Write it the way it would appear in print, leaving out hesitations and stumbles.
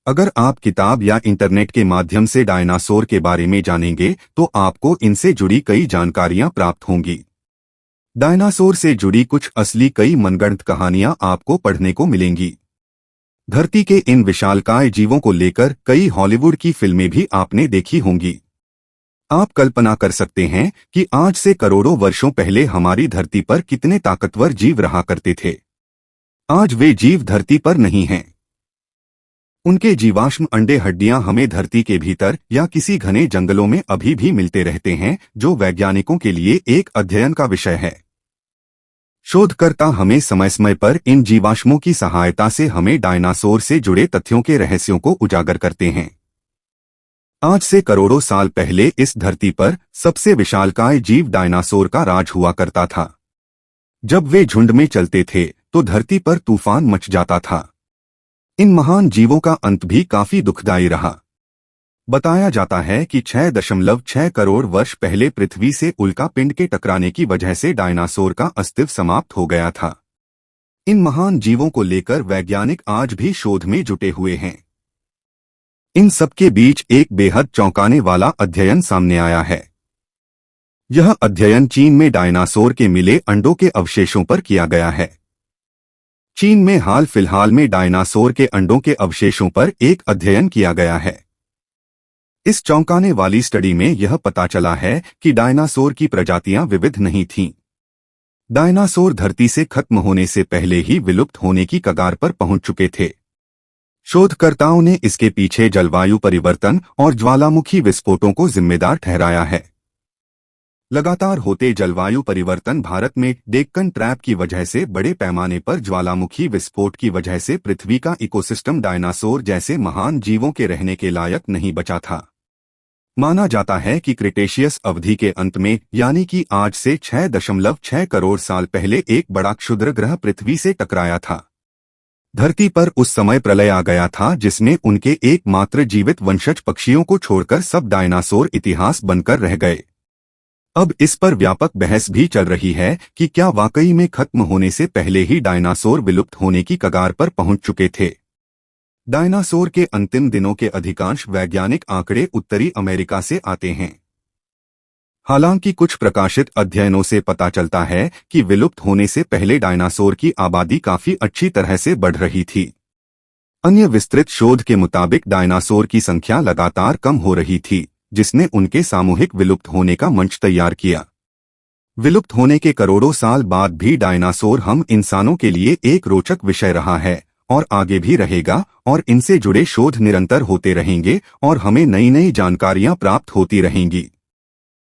अगर आप किताब या इंटरनेट के माध्यम से डायनासोर के बारे में जानेंगे तो आपको इनसे जुड़ी कई जानकारियां प्राप्त होंगी। डायनासोर से जुड़ी कुछ असली कई मनगढ़ंत कहानियां आपको पढ़ने को मिलेंगी। धरती के इन विशालकाय जीवों को लेकर कई हॉलीवुड की फिल्में भी आपने देखी होंगी। आप कल्पना कर सकते हैं कि आज से करोड़ों वर्षों पहले हमारी धरती पर कितने ताकतवर जीव रहा करते थे। आज वे जीव धरती पर नहीं हैं। उनके जीवाश्म अंडे हड्डियां हमें धरती के भीतर या किसी घने जंगलों में अभी भी मिलते रहते हैं, जो वैज्ञानिकों के लिए एक अध्ययन का विषय है। शोधकर्ता हमें समय समय पर इन जीवाश्मों की सहायता से हमें डायनासोर से जुड़े तथ्यों के रहस्यों को उजागर करते हैं। आज से करोड़ों साल पहले इस धरती पर सबसे विशालकाय जीव डायनासोर का राज हुआ करता था। जब वे झुंड में चलते थे तो धरती पर तूफान मच जाता था। इन महान जीवों का अंत भी काफी दुखदायी रहा। बताया जाता है कि 6.6 करोड़ वर्ष पहले पृथ्वी से उल्कापिंड के टकराने की वजह से डायनासोर का अस्तित्व समाप्त हो गया था। इन महान जीवों को लेकर वैज्ञानिक आज भी शोध में जुटे हुए हैं। इन सबके बीच एक बेहद चौंकाने वाला अध्ययन सामने आया है। यह अध्ययन चीन में डायनासोर के मिले अंडों के अवशेषों पर किया गया है। चीन में हाल फिलहाल में डायनासोर के अंडों के अवशेषों पर एक अध्ययन किया गया है। इस चौंकाने वाली स्टडी में यह पता चला है कि डायनासोर की प्रजातियां विविध नहीं थीं। डायनासोर धरती से खत्म होने से पहले ही विलुप्त होने की कगार पर पहुंच चुके थे। शोधकर्ताओं ने इसके पीछे जलवायु परिवर्तन और ज्वालामुखी विस्फोटों को जिम्मेदार ठहराया है। लगातार होते जलवायु परिवर्तन, भारत में डेक्कन ट्रैप की वजह से बड़े पैमाने पर ज्वालामुखी विस्फोट की वजह से पृथ्वी का इकोसिस्टम डायनासोर जैसे महान जीवों के रहने के लायक नहीं बचा था। माना जाता है कि क्रिटेशियस अवधि के अंत में, यानी कि आज से 6.6 करोड़ साल पहले, एक बड़ा क्षुद्र ग्रह पृथ्वी से टकराया था। धरती पर उस समय प्रलय आ गया था जिसमें उनके एकमात्र जीवित वंशज पक्षियों को छोड़कर सब डायनासोर इतिहास बनकर रह गए। अब इस पर व्यापक बहस भी चल रही है कि क्या वाकई में खत्म होने से पहले ही डायनासोर विलुप्त होने की कगार पर पहुंच चुके थे। डायनासोर के अंतिम दिनों के अधिकांश वैज्ञानिक आंकड़े उत्तरी अमेरिका से आते हैं। हालांकि कुछ प्रकाशित अध्ययनों से पता चलता है कि विलुप्त होने से पहले डायनासोर की आबादी काफी अच्छी तरह से बढ़ रही थी। अन्य विस्तृत शोध के मुताबिक डायनासोर की संख्या लगातार कम हो रही थी, जिसने उनके सामूहिक विलुप्त होने का मंच तैयार किया। विलुप्त होने के करोड़ों साल बाद भी डायनासोर हम इंसानों के लिए एक रोचक विषय रहा है और आगे भी रहेगा, और इनसे जुड़े शोध निरंतर होते रहेंगे और हमें नई नई जानकारियां प्राप्त होती रहेंगी।